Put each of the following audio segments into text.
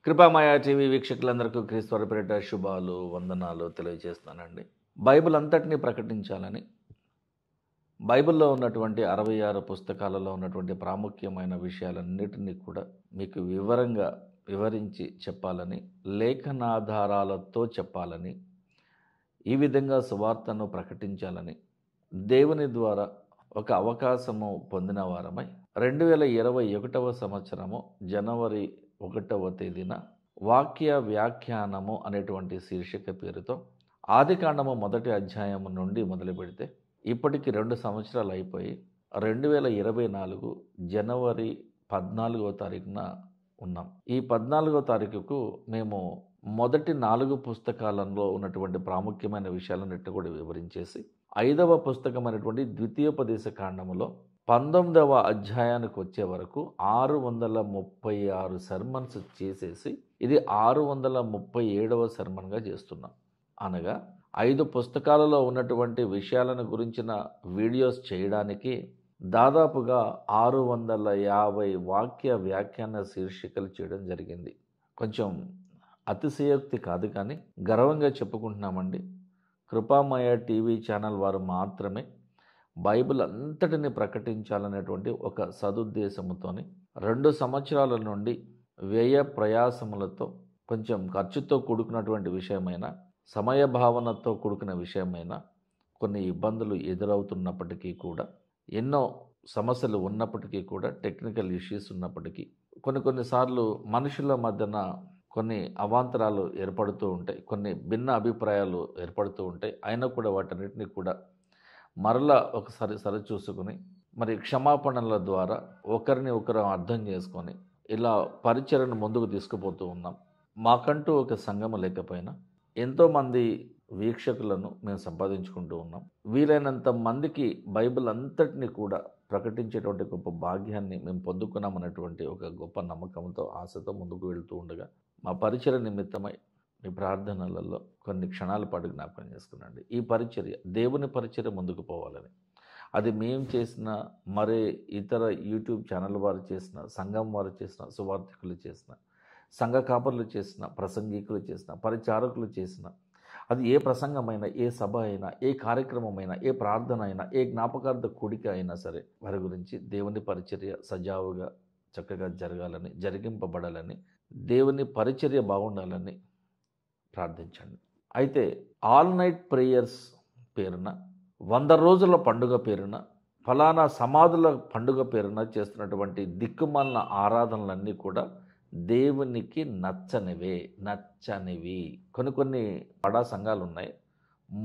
కృపామాయ TV వీక్షకులందరికీ క్రీస్తు పేరిట శుభాలు వందనాలు తెలియజేస్తున్నానండి. బైబిల్ అంతటినీ ప్రకటించాలని, బైబిల్లో ఉన్నటువంటి 66 పుస్తకాలలో ఉన్నటువంటి ప్రాముఖ్యమైన విషయాలన్నిటినీ కూడా మీకు వివరంగా వివరించి చెప్పాలని, లేఖనాధారాలతో చెప్పాలని, ఈ విధంగా సువార్తను ప్రకటించాలని దేవుని ద్వారా ఒక అవకాశము పొందిన వారమై 2021 సంవత్సరము జనవరి 1వ తేదీన వాక్య వ్యాఖ్యానము అనేటువంటి శీర్షిక పేరుతో ఆదికాండము 1వ అధ్యాయం నుండి మొదలు పెడితే ఇప్పటికి 2 సంవత్సరాలు అయిపోయి 2024 జనవరి 14వ తారీఖున ఉన్నాం. ఈ 14వ తారీఖుకు మేము మొదటి 4 పుస్తకాలలో ఉన్నటువంటి ప్రాముఖ్యమైన విషయాలన్నిటిని కూడా వివరించేసి 5వ పుస్తకమైనటువంటి ద్వితీయోపదేశ కాండములో 19వ అధ్యాయానికి వచ్చే వరకు 636 సెర్మన్స్ చేసేసి ఇది 637వ సెర్మన్గా చేస్తున్నాం. అనగా 5 పుస్తకాలలో ఉన్నటువంటి విషయాలను గురించిన వీడియోస్ చేయడానికి దాదాపుగా 650 వాక్య వ్యాఖ్యాన శీర్షికలు చేయడం జరిగింది. కొంచెం అతిశయోక్తి కాదు, కానీ గర్వంగా చెప్పుకుంటున్నామండి. కృపామయ టీవీ ఛానల్ వారు మాత్రమే బైబిల్ అంతటిని ప్రకటించాలనేటువంటి ఒక సదుద్దేశంతోని 2 సంవత్సరాల నుండి వ్యయ ప్రయాసములతో, కొంచెం ఖర్చుతో కూడుకున్నటువంటి విషయమైన, సమయ భావనతో కూడుకున్న విషయమైన, కొన్ని ఇబ్బందులు ఎదురవుతున్నప్పటికీ కూడా, ఎన్నో సమస్యలు ఉన్నప్పటికీ కూడా, టెక్నికల్ ఇష్యూస్ ఉన్నప్పటికీ, కొన్నిసార్లు మనుషుల మధ్యన కొన్ని అవాంతరాలు ఏర్పడుతూ ఉంటాయి, కొన్ని భిన్న అభిప్రాయాలు ఏర్పడుతూ ఉంటాయి. అయినా కూడా వాటన్నిటిని కూడా మరలా ఒకసారి సరిచూసుకుని, మరి క్షమాపణల ద్వారా ఒకరిని ఒకరు అర్థం చేసుకొని ఇలా పరిచర్యను ముందుకు తీసుకుపోతూ ఉన్నాం. మాకంటూ ఒక సంఘము లేకపోయినా ఎంతోమంది వీక్షకులను మేము సంపాదించుకుంటూ ఉన్నాం. వీలైనంత మందికి బైబిల్ అంతటిని కూడా ప్రకటించేటువంటి గొప్ప భాగ్యాన్ని మేము పొందుకున్నామన్నటువంటి ఒక గొప్ప నమ్మకంతో, ఆశతో ముందుకు వెళ్తూ ఉండగా మా పరిచర్య నిమిత్తమై మీ ప్రార్థనలలో కొన్ని క్షణాల పాటు జ్ఞాపకం చేసుకున్నాండి. ఈ పరిచర్య, దేవుని పరిచర్య ముందుకు పోవాలని, అది మేము చేసిన, మరే ఇతర యూట్యూబ్ ఛానల్ వారు చేసిన, సంఘం వారు చేసిన, సువార్థికులు చేసిన, సంఘ కాపరులు చేసిన, ప్రసంగికులు చేసిన, పరిచారకులు చేసిన, అది ఏ ప్రసంగమైనా, ఏ సభ అయినా, ఏ కార్యక్రమమైనా, ఏ ప్రార్థన అయినా, ఏ జ్ఞాపకార్థ కూడిక అయినా సరే, వారి గురించి దేవుని పరిచర్య సజావుగా చక్కగా జరగాలని, జరిగింపబడాలని, దేవుని పరిచర్య బాగుండాలని ప్రార్థించండి. అయితే ఆల్ నైట్ ప్రేయర్స్ పేరున, 100 రోజుల పండుగ పేరున, ఫలానా సమాధుల పండుగ పేరున చేస్తున్నటువంటి దిక్కుమాలిన ఆరాధనలన్నీ కూడా దేవునికి నచ్చనివి. కొన్ని బడా సంఘాలు ఉన్నాయి.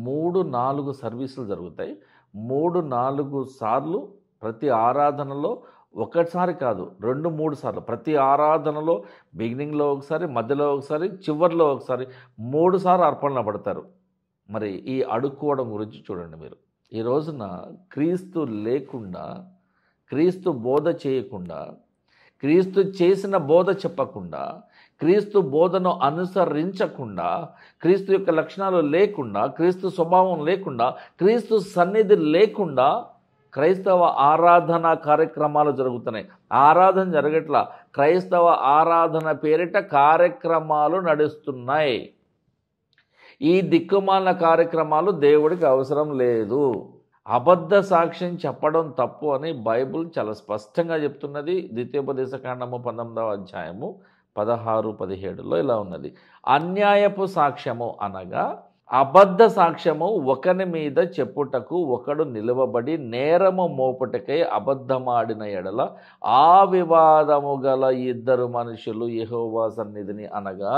3-4 సర్వీసులు జరుగుతాయి. 3-4 సార్లు ప్రతి ఆరాధనలో, ఒకసారి కాదు 2-3 సార్లు, ప్రతి ఆరాధనలో బిగినింగ్లో ఒకసారి, మధ్యలో ఒకసారి, చివరిలో ఒకసారి, 3 సార్లు అర్పణలు పడతారు. మరి ఈ అడుక్కోవడం గురించి చూడండి మీరు. ఈ రోజున క్రీస్తు లేకుండా, క్రీస్తు బోధ చేయకుండా, క్రీస్తు చేసిన బోధ చెప్పకుండా, క్రీస్తు బోధను అనుసరించకుండా, క్రీస్తు యొక్క లక్షణాలు లేకుండా, క్రీస్తు స్వభావం లేకుండా, క్రీస్తు సన్నిధి లేకుండా క్రైస్తవ ఆరాధన కార్యక్రమాలు జరుగుతున్నాయి. ఆరాధన జరగట్లా, క్రైస్తవ ఆరాధన పేరిట కార్యక్రమాలు నడుస్తున్నాయి. ఈ దిక్కుమాలిన కార్యక్రమాలు దేవుడికి అవసరం లేదు. అబద్ధ సాక్ష్యం చెప్పడం తప్పు అని బైబిల్ చాలా స్పష్టంగా చెప్తున్నది. ద్వితీయోపదేశ కాండము 19వ అధ్యాయము 16-17లో ఇలా ఉన్నది. అన్యాయపు సాక్ష్యము అనగా అబద్ధ సాక్ష్యము ఒకని మీద చెప్పుటకు ఒకడు నిలువబడి నేరము మోపుటకై అబద్ధమాడిన ఎడల ఆ వివాదము గల 2 మనుషులు యెహోవా సన్నిధిని, అనగా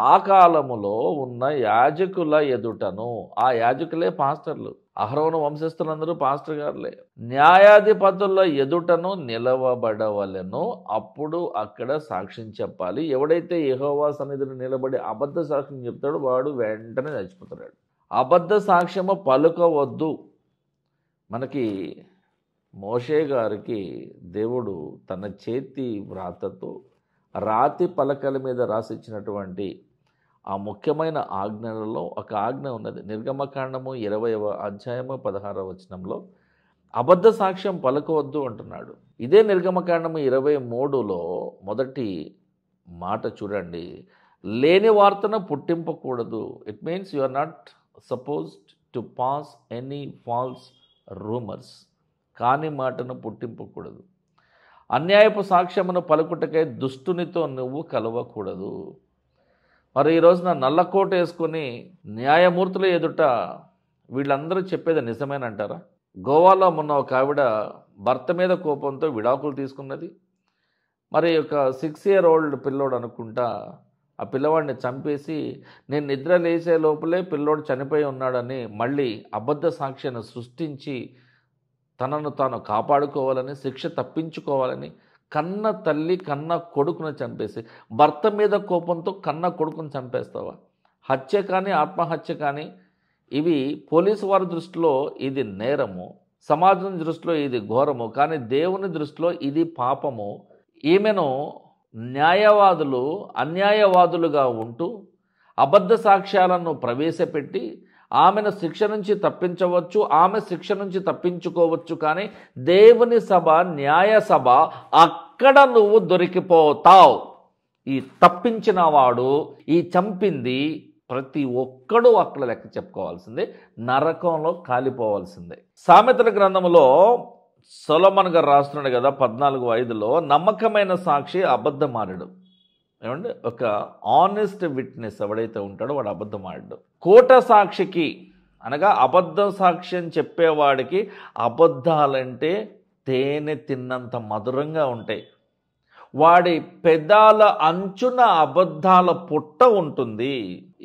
ఆ కాలములో ఉన్న యాజకుల ఎదుటను, ఆ యాజకులే పాస్టర్లు, అహరోను వంశస్థులందరూ పాస్టర్ గారులే, న్యాయాధిపతుల ఎదుటను నిలవబడవలెను. అప్పుడు అక్కడ సాక్ష్యం చెప్పాలి. ఎవడైతే యెహోవా సన్నిధిని నిలబడి అబద్ధ సాక్ష్యం చెప్తాడో వాడు వెంటనే చచ్చిపోతాడు. అబద్ధ సాక్ష్యము పలుకవద్దు. మనకి మోషే గారికి దేవుడు తన చేతి వ్రాతతో రాతి పలకల మీద రాసిచ్చినటువంటి ఆ ముఖ్యమైన ఆజ్ఞలలో ఒక ఆజ్ఞ ఉన్నది. నిర్గమకాండము 20వ అధ్యాయము 16వ వచనంలో అబద్ధ సాక్ష్యం పలకవద్దు అంటున్నాడు. ఇదే నిర్గమకాండము 23లో మొదటి మాట చూడండి, లేని వార్తను పుట్టింపకూడదు. It means you are not supposed to pass any false rumours. కాని మాటను పుట్టింపకూడదు. అన్యాయపు సాక్ష్యమును పలుకుటకై దుష్టునితో నువ్వు కలవకూడదు. మరి ఈ రోజున నల్లకోట వేసుకొని న్యాయమూర్తుల ఎదుట వీళ్ళందరూ చెప్పేది నిజమేనంటారా? గోవాలో మొన్న ఒక ఆవిడ భర్త మీద కోపంతో విడాకులు తీసుకున్నది. మరి ఒక 6 year old పిల్లోడు అనుకుంటా ఆ పిల్లవాడిని చంపేసి నేను నిద్ర లేచే లోపలే పిల్లోడు చనిపోయి ఉన్నాడని మళ్ళీ అబద్ధ సాక్ష్యాన్ని సృష్టించి తనను తాను కాపాడుకోవాలని, శిక్ష తప్పించుకోవాలని కన్న తల్లి కన్న కొడుకును చంపేసి, భర్త మీద కోపంతో కన్న కొడుకును చంపేస్తావా? హత్య కానీ ఆత్మహత్య కానీ ఇవి పోలీసు వారి దృష్టిలో ఇది నేరము, సమాజం దృష్టిలో ఇది ఘోరము, కానీ దేవుని దృష్టిలో ఇది పాపము. ఈమెను న్యాయవాదులు అన్యాయవాదులుగా ఉంటూ అబద్ధ సాక్ష్యాలను ప్రవేశపెట్టి ఆమెను శిక్ష నుంచి తప్పించవచ్చు, ఆమె శిక్ష నుంచి తప్పించుకోవచ్చు. కానీ దేవుని సభ, న్యాయ సభ, అక్కడ నువ్వు దొరికిపోతావు. ఈ తప్పించిన వాడు, ఈ చంపింది ప్రతి ఒక్కడూ అక్కడ లెక్క చెప్పుకోవాల్సిందే, నరకంలో కాలిపోవాల్సిందే. సామెతల గ్రంథంలో సొలొమోను గారు రాస్తున్నాడు కదా 14:5లో, నమ్మకమైన సాక్షి అబద్ధమాడడు. ఏమంటే ఒక ఆనెస్ట్ విట్నెస్ ఎవడైతే ఉంటాడో వాడు అబద్ధమాడడు. కోట సాక్షికి అనగా అబద్ధ సాక్ష్యం చెప్పేవాడికి అబద్ధాలంటే తేనె తిన్నంత మధురంగా ఉంటాయి. వాడి పెదాల అంచున అబద్ధాల పుట్ట ఉంటుంది.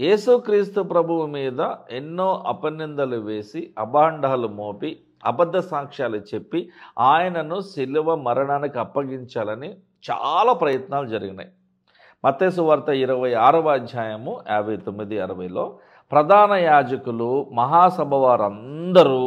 యేసుక్రీస్తు ప్రభువు మీద ఎన్నో అపనిందలు వేసి అభాండాలు మోపి అబద్ధ సాక్ష్యాలు చెప్పి ఆయనను శిలువ మరణానికి అప్పగించాలని చాలా ప్రయత్నాలు జరిగినాయి. మత్తయి సువార్త 26:59-60లో ప్రధాన యాజకులు మహాసభ వారందరూ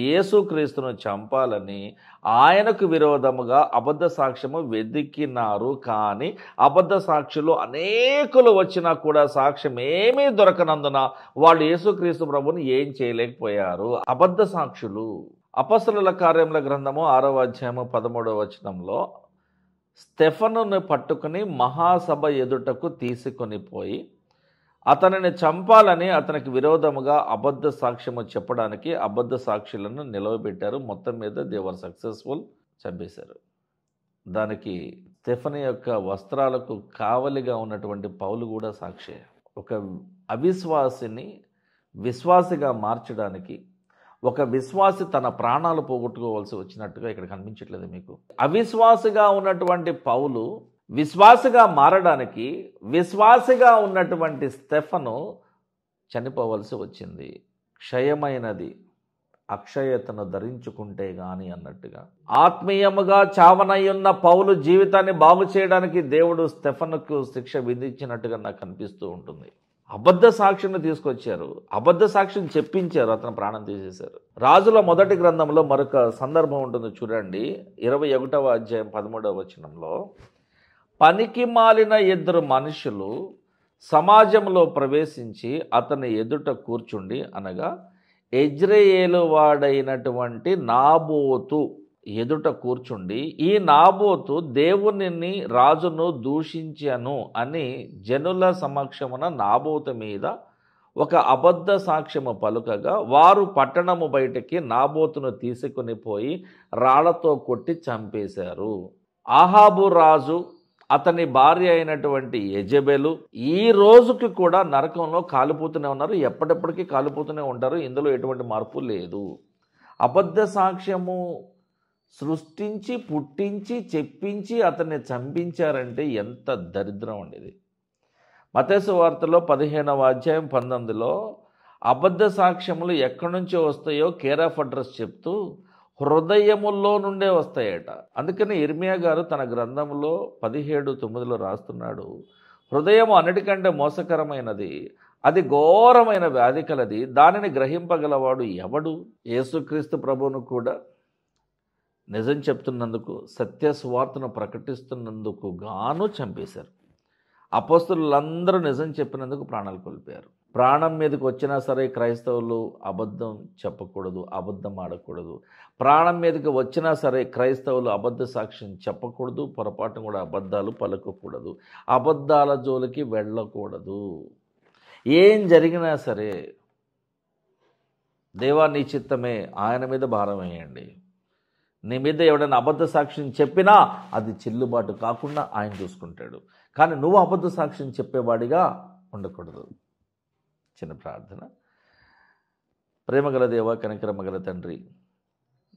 యేసుక్రీస్తును చంపాలని ఆయనకు విరోధముగా అబద్ధ సాక్ష్యము వెదికినారు. కానీ అబద్ధ సాక్షులు అనేకులు వచ్చినా కూడా సాక్ష్యం ఏమీ దొరకనందున వాళ్ళు యేసుక్రీస్తు ప్రభువుని ఏం చేయలేకపోయారు. అబద్ధ సాక్షులు. అపొస్తలుల కార్యముల గ్రంథము 6:13 స్టెఫనును పట్టుకుని మహాసభ ఎదుటకు తీసుకొని పోయి అతనిని చంపాలని అతనికి విరోధముగా అబద్ధ సాక్ష్యము చెప్పడానికి అబద్ధ సాక్షులను నిలవబెట్టారు. మొత్తం మీద దే వర్ సక్సెస్ఫుల్, చంపేశారు. దానికి స్టెఫను యొక్క వస్త్రాలకు కావలిగా ఉన్నటువంటి పౌలు కూడా సాక్షి. ఒక అవిశ్వాసిని విశ్వాసిగా మార్చడానికి ఒక విశ్వాసి తన ప్రాణాలు పోగొట్టుకోవాల్సి వచ్చినట్టుగా ఇక్కడ కనిపించట్లేదు మీకు? అవిశ్వాసిగా ఉన్నటువంటి పౌలు విశ్వాసిగా మారడానికి విశ్వాసిగా ఉన్నటువంటి స్టెఫను చనిపోవలసి వచ్చింది. క్షయమైనది అక్షయతను ధరించుకుంటే గాని అన్నట్టుగా ఆత్మీయముగా చావనయ్యున్న పౌలు జీవితాన్ని బాగు చేయడానికి దేవుడు స్టెఫనుకు శిక్ష విధించినట్టుగా నాకు కనిపిస్తూ ఉంటుంది. అబద్ధ సాక్షిని తీసుకొచ్చారు, అబద్ధ సాక్షిని చెప్పించారు, అతను ప్రాణం తీసేశారు. రాజుల మొదటి గ్రంథంలో మరొక సందర్భం ఉంటుంది చూడండి. 21:13 పనికి మాలిన 2 మనుషులు సమాజంలో ప్రవేశించి అతని ఎదుట కూర్చుండి అనగా యెజ్రెయేలు వాడైనటువంటి నాబోతు ఎదుట కూర్చుండి, ఈ నాబోతు దేవునిని రాజును దూషించను అని జనుల సమక్షమున నాబోతు మీద ఒక అబద్ధ సాక్ష్యము పలుకగా వారు పట్టణము బయటికి నాబోతును తీసుకుని పోయి రాళ్లతో కొట్టి చంపేశారు. ఆహాబు రాజు అతని భార్య అయినటువంటి యెజెబెలు ఈ రోజుకి కూడా నరకంలో కాలిపోతూనే ఉన్నారు. ఎప్పటిప్పటికీ కాలిపోతూనే ఉంటారు. ఇందులో ఎటువంటి మార్పు లేదు. అబద్ధ సాక్ష్యము సృష్టించి పుట్టించి చెప్పించి అతన్ని చంపించారంటే ఎంత దరిద్రం ఉండేది. మత్తయి సువార్తలో 15:19 అబద్ధ సాక్ష్యములు ఎక్కడి నుంచి వస్తాయో కేర్ ఆఫ్ అడ్రస్ చెప్తూ హృదయముల్లో నుండే వస్తాయట. అందుకని ఇర్మియా గారు తన గ్రంథంలో 17:9 రాస్తున్నాడు, హృదయము అన్నిటికంటే మోసకరమైనది, అది ఘోరమైన వ్యాధి కలది, దానిని గ్రహింపగలవాడు ఎవడు? యేసుక్రీస్తు ప్రభువును కూడా నిజం చెప్తున్నందుకు, సత్య సువార్తను ప్రకటిస్తున్నందుకు గాను చంపేశారు. అపోస్తలులందరూ నిజం చెప్పినందుకు ప్రాణాలు కోల్పోయారు. ప్రాణం మీదకి వచ్చినా సరే క్రైస్తవులు అబద్ధం చెప్పకూడదు, అబద్ధం ఆడకూడదు. ప్రాణం మీదకి వచ్చినా సరే క్రైస్తవులు అబద్ధ సాక్ష్యం చెప్పకూడదు, పొరపాటున కూడా అబద్ధాలు పలకకూడదు, అబద్ధాల జోలికి వెళ్ళకూడదు. ఏం జరిగినా సరే దేవా నీ చిత్తమే, ఆయన మీద భారం వేయండి. నీ మీద ఎవడైనా అబద్ధ సాక్ష్యం చెప్పినా అది చెల్లుబాటు కాకుండా ఆయన చూసుకుంటాడు. కానీ నువ్వు అబద్ధ సాక్ష్యం చెప్పేవాడిగా ఉండకూడదు. చిన్న ప్రార్థన. ప్రేమగల దేవ, కనికరమగల తండ్రి,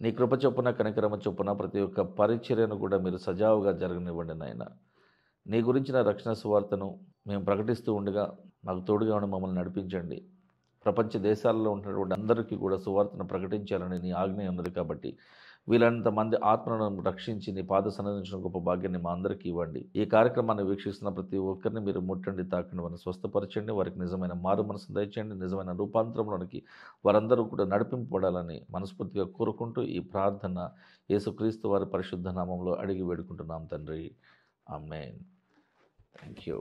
నీ కృప చొప్పున కనికరమ చొప్పున ప్రతి ఒక్క పరిచర్యను కూడా మీరు సజావుగా జరగనివ్వండి నాయన. నీ గురించిన రక్షణ సువార్తను మేము ప్రకటిస్తూ ఉండగా మాకు తోడుగా ఉండి మమ్మల్ని నడిపించండి. ప్రపంచ దేశాల్లో ఉన్నటువంటి అందరికీ కూడా సువార్తను ప్రకటించాలని నీ ఆజ్ఞ ఉన్నది కాబట్టి వీళ్ళంత మంది ఆత్మలను రక్షించి నీ పాద సన్నిధించిన గొప్ప భాగ్యాన్ని మా అందరికీ ఇవ్వండి. ఈ కార్యక్రమాన్ని వీక్షిస్తున్న ప్రతి ఒక్కరిని మీరు ముట్టండి, తాకండి, వారిని స్వస్థపరచండి. వారికి నిజమైన మారు మనసు దయచేయండి. నిజమైన రూపాంతరంలోనికి వారందరూ కూడా నడిపింపబడాలని మనస్ఫూర్తిగా కోరుకుంటూ ఈ ప్రార్థన యేసుక్రీస్తు వారి పరిశుద్ధ నామంలో అడిగి వేడుకుంటున్నాం తండ్రి. ఆమేన్. Thank you.